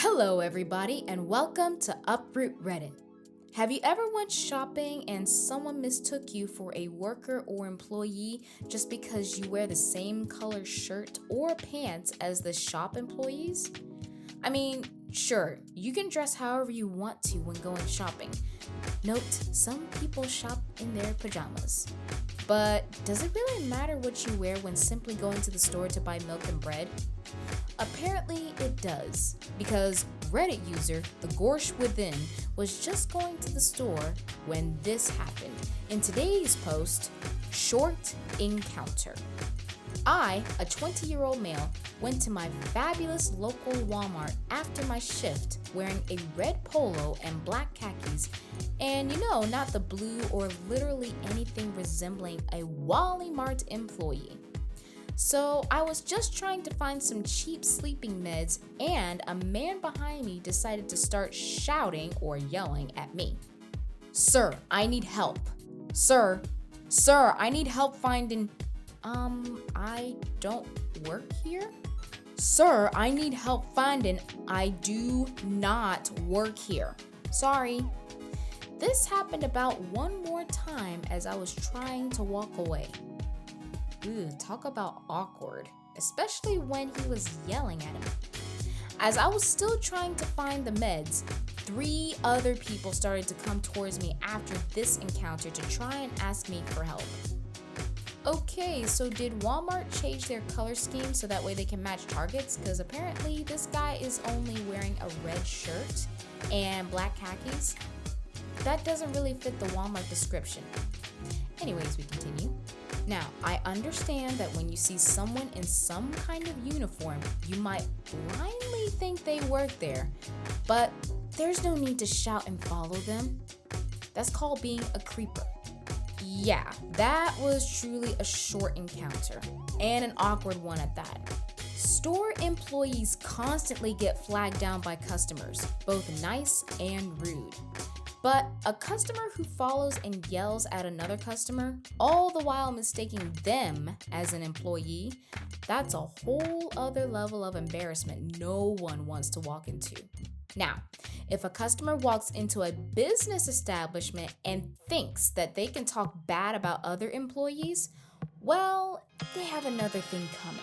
Hello, everybody, and welcome to Uproot Reddit. Have you ever went shopping and someone mistook you for a worker or employee just because you wear the same color shirt or pants as the shop employees? I mean, sure, you can dress however you want to when going shopping. Note, some people shop in their pajamas. But does it really matter what you wear when simply going to the store to buy milk and bread? Apparently it does, because Reddit user The Gorsh Within was just going to the store when this happened. In today's post, Short Encounter. I, a 20-year-old male, went to my fabulous local Walmart after my shift wearing a red polo and black khakis, and not the blue or literally anything resembling a Wally Mart employee. So I was just trying to find some cheap sleeping meds, and a man behind me decided to start shouting or yelling at me. Sir, I need help. Sir, I need help finding... I don't work here? Sir, I need help finding... I do not work here. Sorry. This happened about one more time as I was trying to walk away. Talk about awkward, especially when he was yelling at him. As I was still trying to find the meds, 3 other people started to come towards me after this encounter to try and ask me for help. Okay, so did Walmart change their color scheme so that way they can match Targets? Because apparently this guy is only wearing a red shirt and black khakis. That doesn't really fit the Walmart description. Anyways, we continue. Now, I understand that when you see someone in some kind of uniform, you might blindly think they work there, but there's no need to shout and follow them. That's called being a creeper. Yeah, that was truly a short encounter, and an awkward one at that. Store employees constantly get flagged down by customers, both nice and rude. But a customer who follows and yells at another customer, all the while mistaking them as an employee, that's a whole other level of embarrassment no one wants to walk into. Now, if a customer walks into a business establishment and thinks that they can talk bad about other employees, well, they have another thing coming.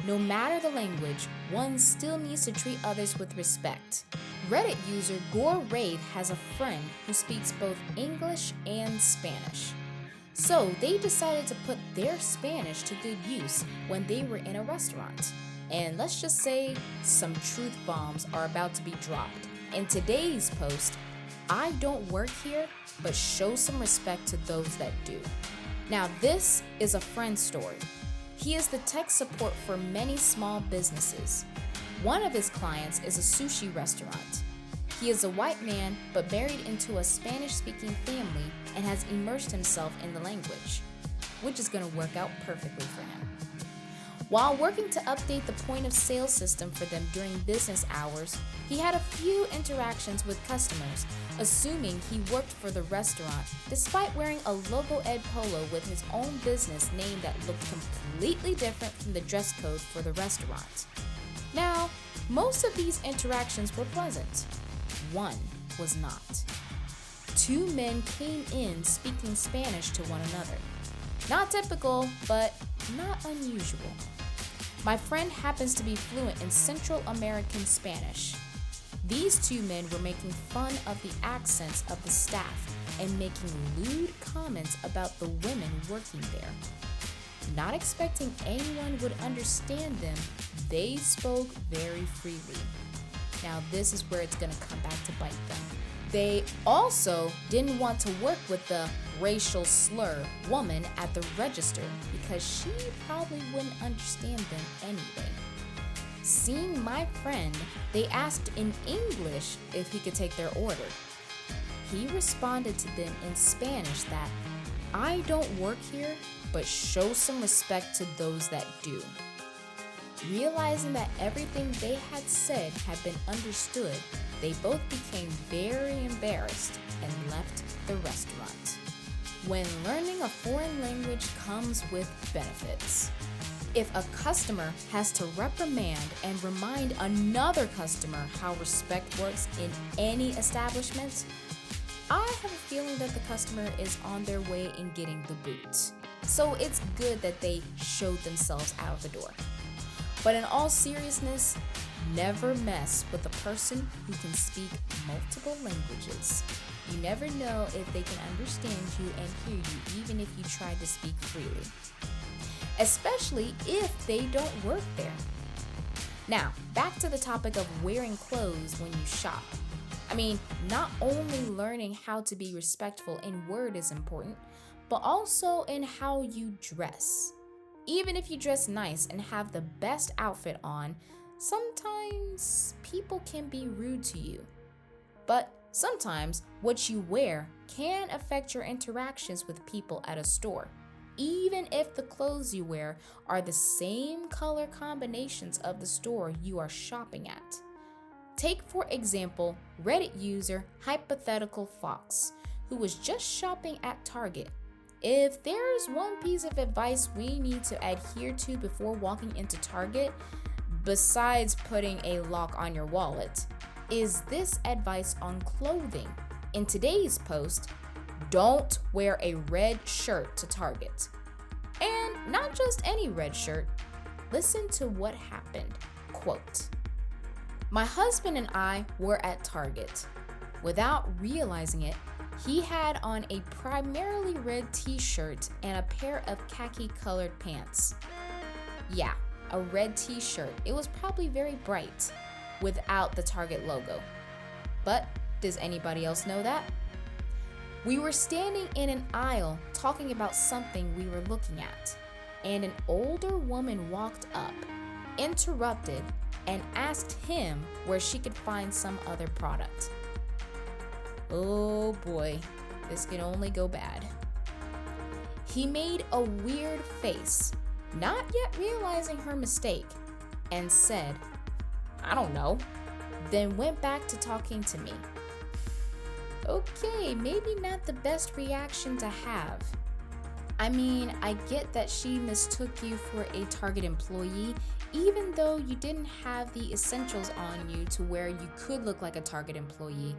No matter the language, one still needs to treat others with respect. Reddit user Gore Raid has a friend who speaks both English and Spanish. So they decided to put their Spanish to good use when they were in a restaurant. And let's just say some truth bombs are about to be dropped. In today's post, I don't work here, but show some respect to those that do. Now this is a friend story. He is the tech support for many small businesses. One of his clients is a sushi restaurant. He is a white man but married into a Spanish-speaking family and has immersed himself in the language, which is going to work out perfectly for him. While working to update the point of sale system for them during business hours, he had a few interactions with customers, assuming he worked for the restaurant, despite wearing a logo Ed polo with his own business name that looked completely different from the dress code for the restaurant. Now, most of these interactions were pleasant. One was not. 2 men came in speaking Spanish to one another. Not typical, but not unusual. My friend happens to be fluent in Central American Spanish. These 2 men were making fun of the accents of the staff and making lewd comments about the women working there. Not expecting anyone would understand them, they spoke very freely. Now this is where it's going to come back to bite them. They also didn't want to work with the racial slur woman at the register because she probably wouldn't understand them anyway. Seeing my friend, they asked in English if he could take their order. He responded to them in Spanish that, I don't work here, but show some respect to those that do. Realizing that everything they had said had been understood, they both became very embarrassed and left the restaurant. When learning a foreign language comes with benefits. If a customer has to reprimand and remind another customer how respect works in any establishment, I have a feeling that the customer is on their way in getting the boot. So it's good that they showed themselves out of the door. But in all seriousness, never mess with a person who can speak multiple languages. You never know if they can understand you and hear you even if you try to speak freely. Especially if they don't work there. Now, back to the topic of wearing clothes when you shop. I mean, not only learning how to be respectful in word is important, but also in how you dress. Even if you dress nice and have the best outfit on, sometimes people can be rude to you. But sometimes what you wear can affect your interactions with people at a store, even if the clothes you wear are the same color combinations of the store you are shopping at. Take, for example, Reddit user Hypothetical Fox, who was just shopping at Target. If there's one piece of advice we need to adhere to before walking into Target, besides putting a lock on your wallet, is this advice on clothing. In today's post, don't wear a red shirt to Target. And not just any red shirt. Listen to what happened. Quote, "My husband and I were at Target. Without realizing it, he had on a primarily red t-shirt and a pair of khaki-colored pants. Yeah, a red t-shirt. It was probably very bright, without the Target logo. But does anybody else know that? We were standing in an aisle talking about something we were looking at, and an older woman walked up, interrupted, and asked him where she could find some other product. Oh boy, this can only go bad. He made a weird face, not yet realizing her mistake, and said, 'I don't know,' then went back to talking to me. Okay, maybe not the best reaction to have. I mean, I get that she mistook you for a Target employee, even though you didn't have the essentials on you to where you could look like a Target employee.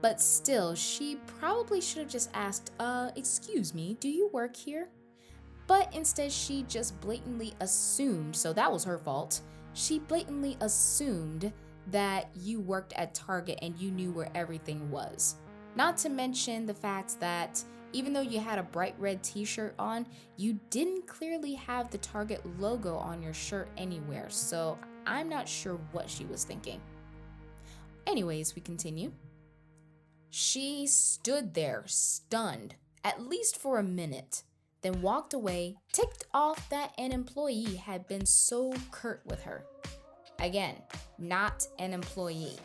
But still, she probably should have just asked, 'Excuse me, do you work here?' But instead, she just blatantly assumed, so that was her fault. She blatantly assumed that you worked at Target and you knew where everything was. Not to mention the fact that even though you had a bright red t-shirt on, you didn't clearly have the Target logo on your shirt anywhere, so I'm not sure what she was thinking. Anyways, we continue. She stood there, stunned, at least for a minute, then walked away, ticked off that an employee had been so curt with her. Again, not an employee.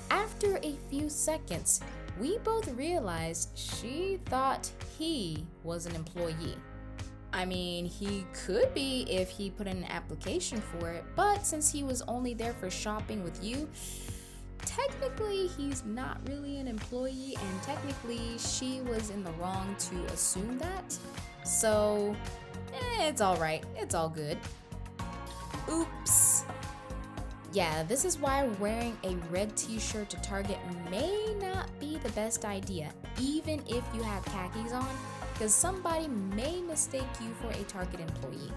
After a few seconds, we both realized she thought he was an employee. I mean, he could be if he put in an application for it, but since he was only there for shopping with you, technically he's not really an employee, and technically she was in the wrong to assume that. So, it's alright, it's all good. Oops. Yeah, this is why wearing a red t-shirt to Target may not be the best idea, even if you have khakis on, because somebody may mistake you for a Target employee.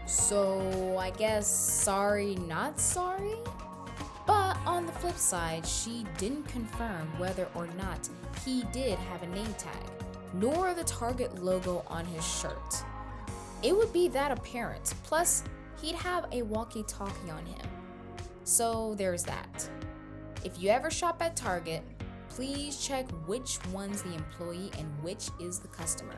So I guess sorry, not sorry? But on the flip side, she didn't confirm whether or not he did have a name tag, nor the Target logo on his shirt. It would be that apparent, plus he'd have a walkie-talkie on him. So there's that. If you ever shop at Target, please check which one's the employee and which is the customer.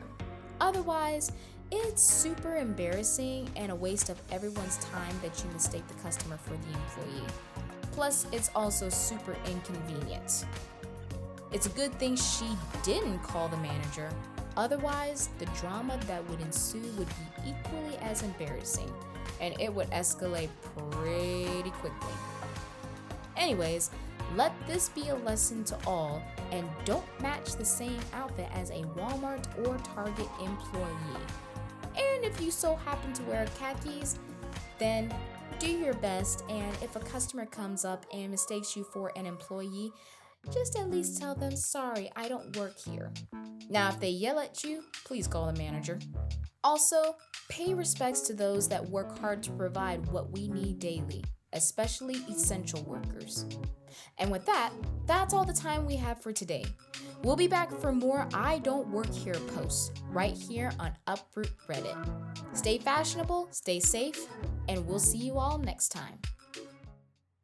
Otherwise, it's super embarrassing and a waste of everyone's time that you mistake the customer for the employee. Plus, it's also super inconvenient. It's a good thing she didn't call the manager. Otherwise, the drama that would ensue would be equally as embarrassing, and it would escalate pretty quickly. Anyways, let this be a lesson to all, and don't match the same outfit as a Walmart or Target employee. even if you so happen to wear khakis, then do your best, and if a customer comes up and mistakes you for an employee, just at least tell them, sorry, I don't work here. Now, if they yell at you, please call the manager. Also, pay respects to those that work hard to provide what we need daily, especially essential workers. And with that, that's all the time we have for today. We'll be back for more I Don't Work Here posts right here on Uproot Reddit. Stay fashionable, stay safe, and we'll see you all next time.